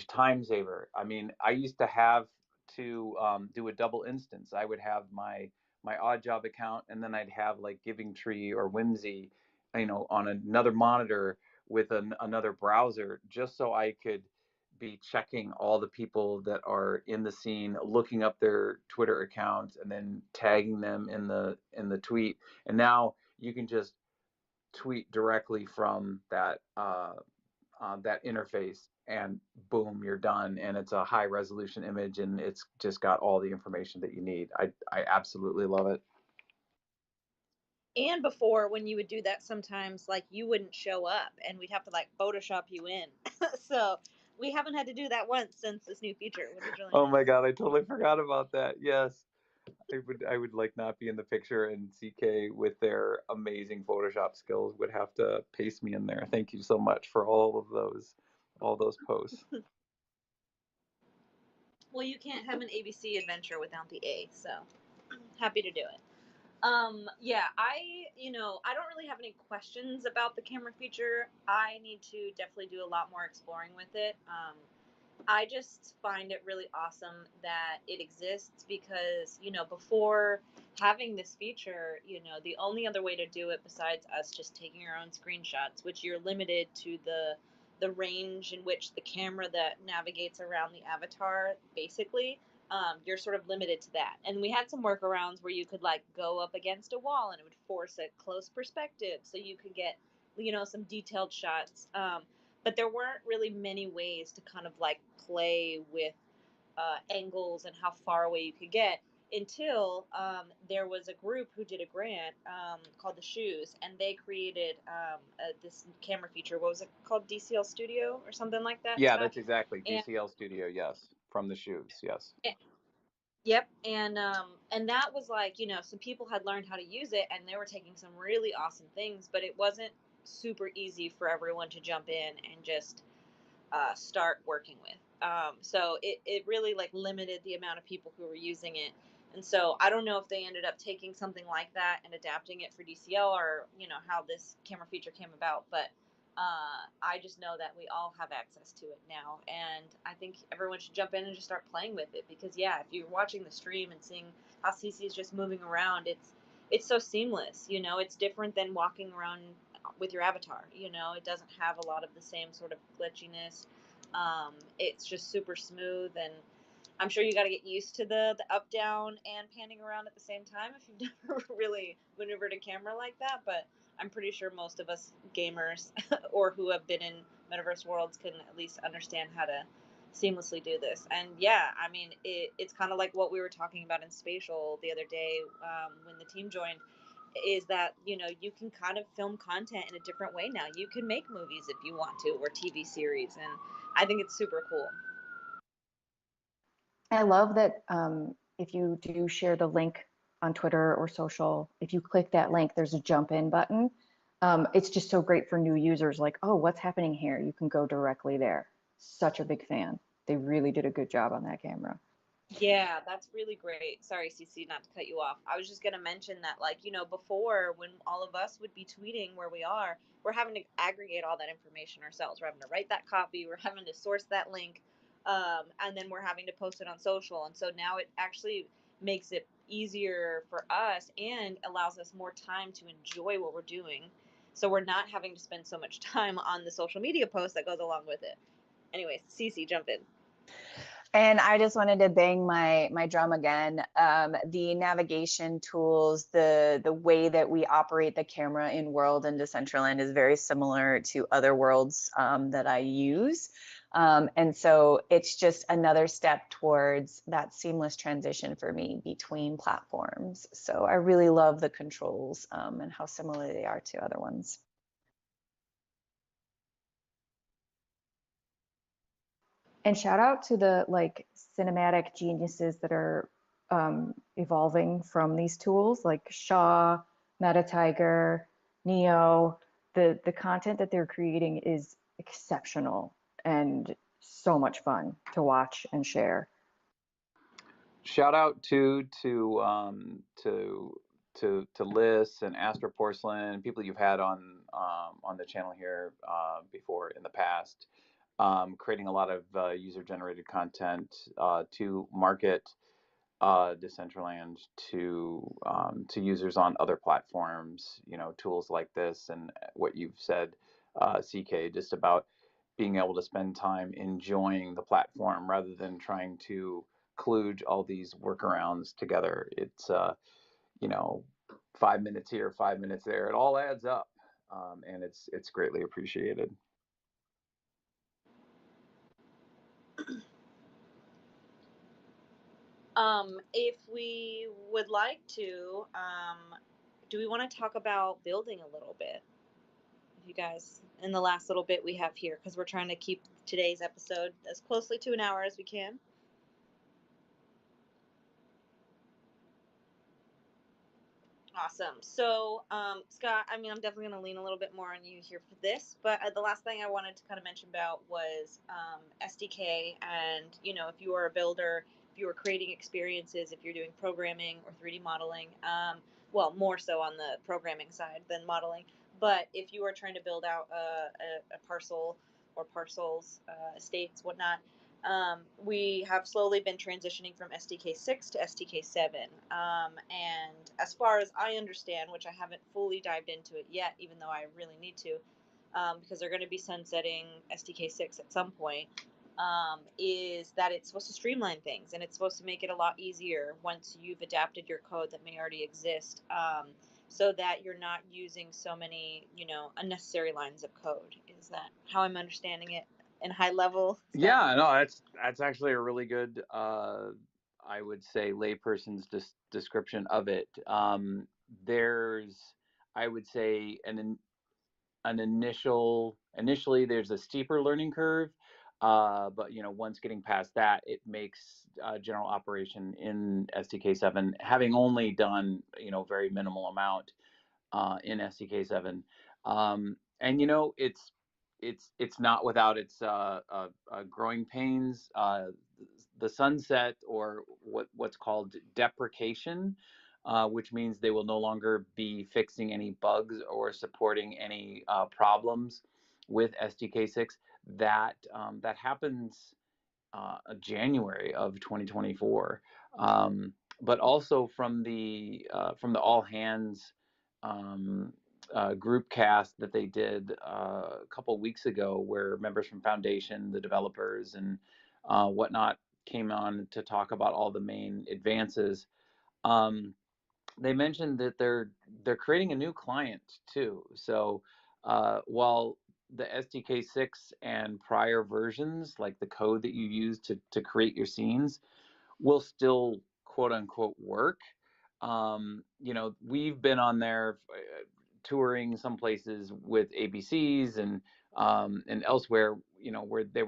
time saver. I mean, I used to have to do a double instance. I would have my odd job account, and then I'd have like Giving Tree or Whimsy, on another monitor with another browser, just so I could be checking all the people that are in the scene, looking up their Twitter accounts, and then tagging them in the tweet. And now you can just tweet directly from that that interface, and boom, you're done. And it's a high resolution image, and it's just got all the information that you need. I absolutely love it. And before, when you would do that, sometimes like you wouldn't show up and we'd have to like Photoshop you in. So we haven't had to do that once since this new feature, which is really Oh nice. my God, I totally forgot about that. Yes. I would like not be in the picture, and CK with their amazing Photoshop skills would have to paste me in there. Thank you so much for all those posts. Well, you can't have an ABC adventure without the A, so happy to do it. Yeah, I don't really have any questions about the camera feature. I need to definitely do a lot more exploring with it. I just find it really awesome that it exists because, before having this feature, the only other way to do it besides us just taking our own screenshots, which you're limited to the range in which the camera that navigates around the avatar, basically, you're sort of limited to that. And we had some workarounds where you could like go up against a wall and it would force a close perspective so you could get, some detailed shots. But there weren't really many ways to kind of like play with angles and how far away you could get until there was a group who did a grant called the Shoes, and they created this camera feature. What was it called? DCL Studio or something like that, Yeah, Scott? that's exactly And DCL Studio. Yes, from the shoes. Yes. yep, and that was like, some people had learned how to use it and they were taking some really awesome things, but it wasn't super easy for everyone to jump in and just start working with. So it really like limited the amount of people who were using it. And so I don't know if they ended up taking something like that and adapting it for DCL, or, how this camera feature came about. But I just know that we all have access to it now. And I think everyone should jump in and just start playing with it because, yeah, if you're watching the stream and seeing how CC is just moving around, it's so seamless. It's different than walking around with your avatar. It doesn't have a lot of the same sort of glitchiness. It's just super smooth, and I'm sure you got to get used to the up down and panning around at the same time if you've never really maneuvered a camera like that. But I'm pretty sure most of us gamers or who have been in metaverse worlds can at least understand how to seamlessly do this. And yeah, I mean, it's kind of like what we were talking about in spatial the other day when the team joined, is that you can kind of film content in a different way now. You can make movies if you want to, or TV series, and I think it's super cool. I love that if you do share the link on Twitter or social, if you click that link, there's a jump in button. It's just so great for new users like, oh, what's happening here? You can go directly there. Such a big fan. They really did a good job on that camera. Yeah, that's really great. Sorry, CC, not to cut you off. I was just going to mention that, like, before when all of us would be tweeting where we are, we're having to aggregate all that information ourselves. We're having to write that copy, we're having to source that link, and then we're having to post it on social. And so now it actually makes it easier for us and allows us more time to enjoy what we're doing. So we're not having to spend so much time on the social media post that goes along with it. Anyways, CC, jump in. And I just wanted to bang my drum again. The navigation tools, the way that we operate the camera in World and Decentraland is very similar to other worlds that I use. And so it's just another step towards that seamless transition for me between platforms. So I really love the controls and how similar they are to other ones. And shout out to the like cinematic geniuses that are evolving from these tools, like Shaw, Meta Tiger, Neo. The content that they're creating is exceptional and so much fun to watch and share. Shout out to Liz and Astra Porcelain, people you've had on the channel here before in the past, creating a lot of user generated content to market Decentraland to users on other platforms. Tools like this and what you've said, CK, just about being able to spend time enjoying the platform rather than trying to kludge all these workarounds together. It's you know 5 minutes here, 5 minutes there. It all adds up, and it's greatly appreciated. If we would like to, do we want to talk about building a little bit? If you guys, in the last little bit we have here, because we're trying to keep today's episode as closely to an hour as we can. Awesome. So, Scott, I mean, I'm definitely going to lean a little bit more on you here for this, but the last thing I wanted to kind of mention about was SDK. And, you know, if you are a builder, if you are creating experiences, if you're doing programming or 3D modeling, well, more so on the programming side than modeling, but if you are trying to build out a parcel or parcels, estates, whatnot, we have slowly been transitioning from SDK 6 to SDK 7. And as far as I understand, which I haven't fully dived into it yet, even though I really need to, because they're going to be sunsetting SDK 6 at some point, is that it's supposed to streamline things and it's supposed to make it a lot easier once you've adapted your code that may already exist, so that you're not using so many, you know, unnecessary lines of code. Is that how I'm understanding it in high level stuff? Yeah, no, that's actually a really good, I would say, layperson's description of it. There's, I would say, initially there's a steeper learning curve, but you know, once getting past that, it makes general operation in SDK 7, having only done, you know, very minimal amount in SDK 7. And you know, it's not without its growing pains. The sunset, or what's called deprecation, which means they will no longer be fixing any bugs or supporting any problems with SDK 6. That happens January of 2024. But also from the all hands group cast that they did a couple weeks ago, where members from Foundation, the developers, and whatnot came on to talk about all the main advances. They mentioned that they're creating a new client too. So while the SDK 6 and prior versions, like the code that you use to create your scenes, will still quote unquote work. You know, we've been on there touring some places with ABCs and elsewhere, you know, where they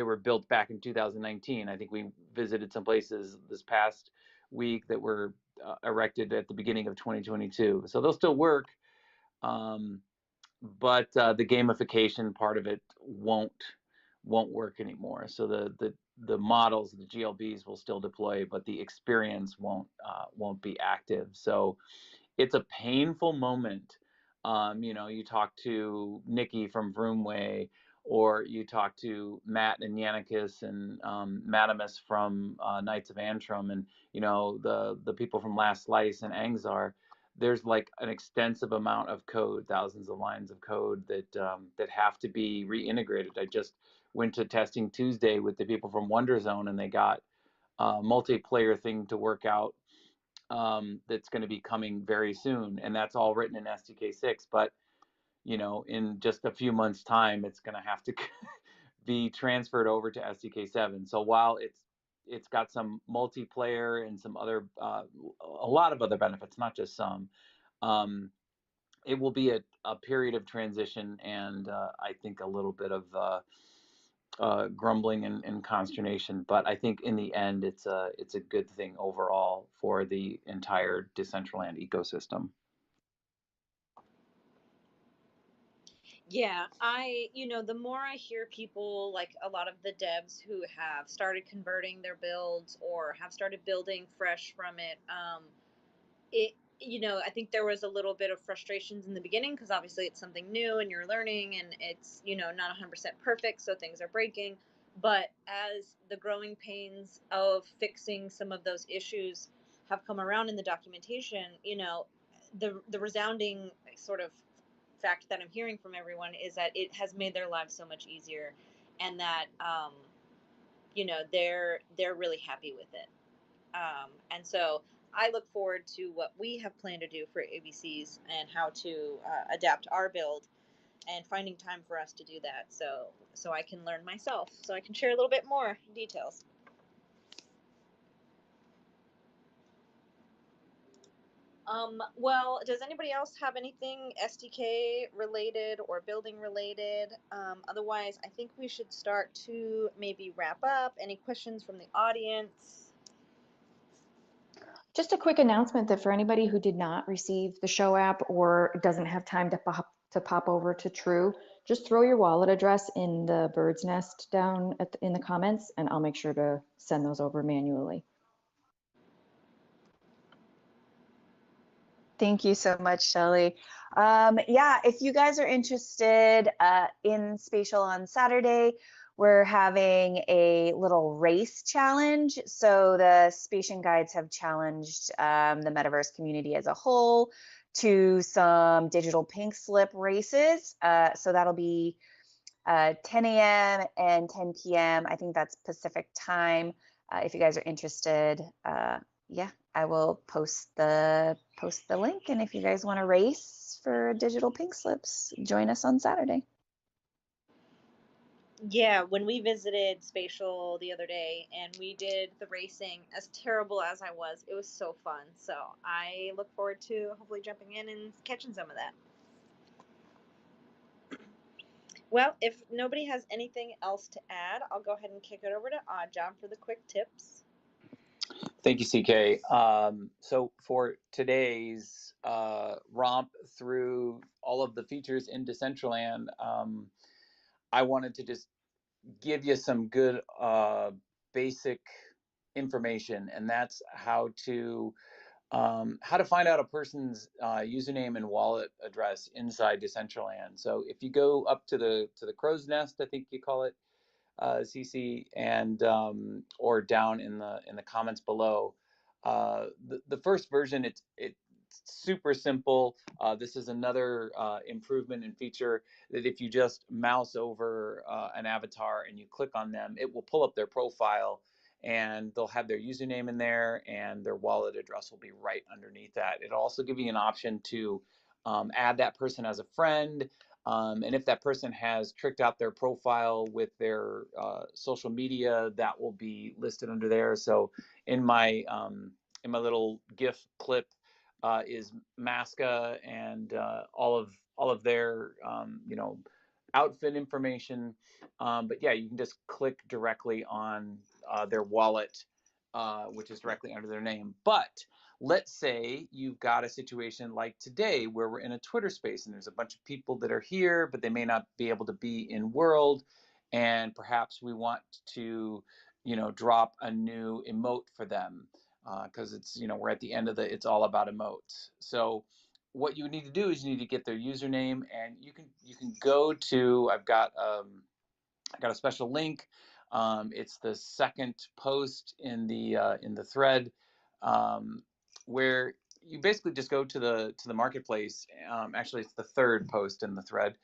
were built back in 2019. I think we visited some places this past week that were erected at the beginning of 2022. So they'll still work, but the gamification part of it won't work anymore. So the models, the GLBs will still deploy, but the experience won't be active. So it's a painful moment. You know, you talk to Nikki from Vroomway, or you talk to Matt and Yannicus and Madamus from Knights of Antrim, and you know, the people from Last Slice and Angzar. There's like an extensive amount of code, thousands of lines of code that have to be reintegrated. I just went to Testing Tuesday with the people from Wonder Zone, and they got a multiplayer thing to work out that's going to be coming very soon, and that's all written in SDK 6. But you know, in just a few months' time, it's going to have to be transferred over to SDK 7. So while it's got some multiplayer and some other a lot of other benefits, not just some, it will be a period of transition, and I think a little bit of grumbling and consternation. But I think in the end, it's a good thing overall for the entire Decentraland ecosystem. Yeah, you know, the more I hear people, like a lot of the devs who have started converting their builds or have started building fresh from it, you know, I think there was a little bit of frustrations in the beginning because obviously it's something new and you're learning and it's, you know, not 100% perfect, so things are breaking. But as the growing pains of fixing some of those issues have come around in the documentation, you know, the resounding sort of fact that I'm hearing from everyone is that it has made their lives so much easier, and that you know, they're really happy with it. And so I look forward to what we have planned to do for ABCs and how to adapt our build, and finding time for us to do that, so I can learn myself, so I can share a little bit more details. Well, does anybody else have anything SDK related or building related? Otherwise, I think we should start to maybe wrap up. Any questions from the audience? Just a quick announcement that for anybody who did not receive the show app or doesn't have time to pop over to True, just throw your wallet address in the bird's nest down in the comments, and I'll make sure to send those over manually. Thank you so much, Shelly. Yeah, if you guys are interested in Spatial on Saturday, we're having a little race challenge. So the Spatian guides have challenged the Metaverse community as a whole to some digital pink slip races. So that'll be 10 a.m. and 10 p.m. I think that's Pacific time. If you guys are interested, yeah, I will post the link. And if you guys want to race for digital pink slips, join us on Saturday. Yeah, when we visited Spatial the other day and we did the racing, as terrible as I was, it was so fun. So I look forward to hopefully jumping in and catching some of that. Well, if nobody has anything else to add, I'll go ahead and kick it over to Oddjob for the quick tips. Thank you, CK. So for today's romp through all of the features in Decentraland, I wanted to just give you some good basic information, and that's how to find out a person's username and wallet address inside Decentraland. So if you go up to the crow's nest, I think you call it, CC, and or down in the comments below. The first version, it's super simple. This is another improvement and feature that if you just mouse over an avatar and you click on them, it will pull up their profile and they'll have their username in there and their wallet address will be right underneath that. It'll also give you an option to add that person as a friend. And if that person has tricked out their profile with their social media, that will be listed under there. So in my little GIF clip is Masca and all of their outfit information. But yeah, you can just click directly on their wallet, which is directly under their name. But let's say you've got a situation like today where we're in a Twitter space and there's a bunch of people that are here, but they may not be able to be in world. And perhaps we want to, drop a new emote for them because it's, we're at the end of it's all about emotes. So what you need to do is you need to get their username, and you can go to, I got a special link. It's the second post in the thread, where you basically just go to the marketplace. Actually, it's the third post in the thread.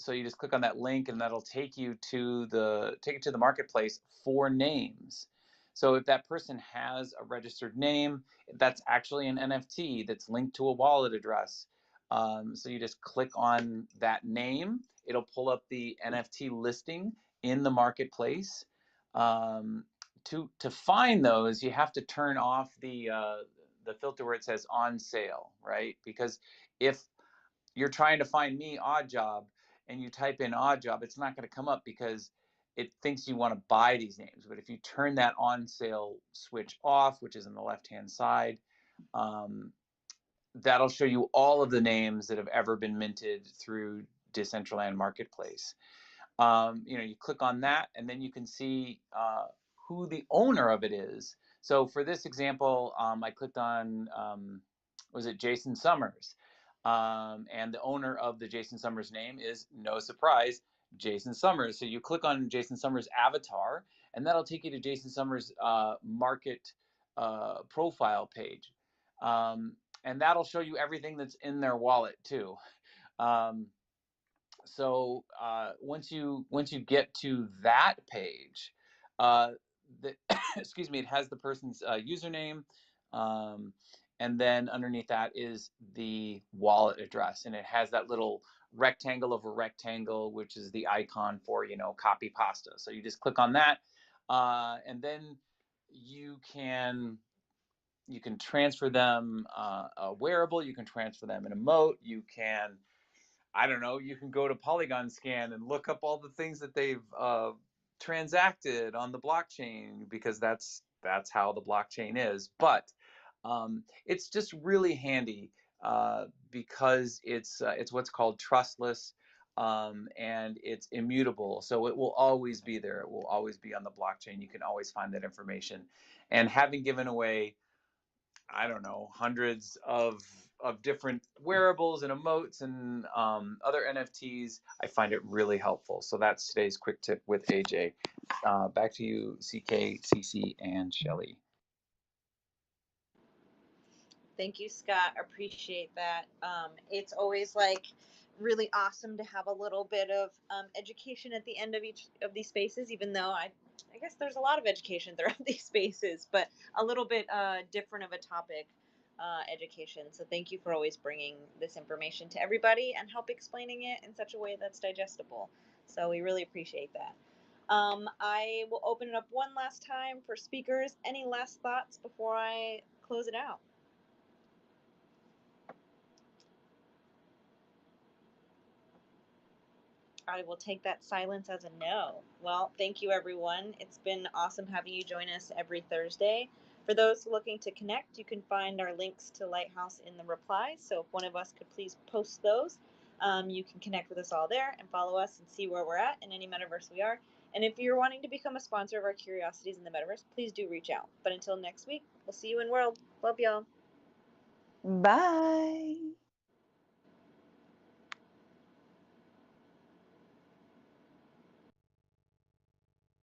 So you just click on that link, and that'll take you to the marketplace for names. So if that person has a registered name, that's actually an NFT that's linked to a wallet address. So you just click on that name. It'll pull up the NFT listing in the marketplace. To find those, you have to turn off the filter where it says on sale, right? Because if you're trying to find me, Oddjob, and you type in Oddjob, it's not going to come up because it thinks you want to buy these names. But if you turn that on sale switch off, which is on the left-hand side, that'll show you all of the names that have ever been minted through Decentraland Marketplace. You click on that, and then you can see who the owner of it is. So for this example, I clicked on, was it Jason Summers? And the owner of the Jason Summers name is, no surprise, Jason Summers. So you click on Jason Summers' avatar, and that'll take you to Jason Summers' market profile page. And that'll show you everything that's in their wallet too. So once you get to that page, excuse me, it has the person's username, and then underneath that is the wallet address, and it has that little rectangle over rectangle, which is the icon for copy pasta. So you just click on that, and then you can transfer them a wearable. You can transfer them an emote. You can, I don't know, you can go to Polygon Scan and look up all the things that they've transacted on the blockchain, because that's how the blockchain is. But it's just really handy because it's what's called trustless, and it's immutable. So it will always be there. It will always be on the blockchain. You can always find that information. And having given away, I don't know, hundreds of different wearables and emotes and other NFTs, I find it really helpful. So that's today's quick tip with AJ. Back to you, CK, CC, and Shelly. Thank you, Scott. Appreciate that. It's always like really awesome to have a little bit of education at the end of each of these spaces, even though I guess there's a lot of education throughout these spaces, but a little bit different of a topic education. So thank you for always bringing this information to everybody and help explaining it in such a way that's digestible. So we really appreciate that. I will open it up one last time for speakers. Any last thoughts before I close it out? I will take that silence as a no. Well, thank you, everyone. It's been awesome having you join us every Thursday. For those looking to connect, you can find our links to Lighthouse in the replies. So if one of us could please post those, you can connect with us all there and follow us and see where we're at in any metaverse we are. And if you're wanting to become a sponsor of our Curiosities in the Metaverse, please do reach out. But until next week, we'll see you in World. Love y'all. Bye.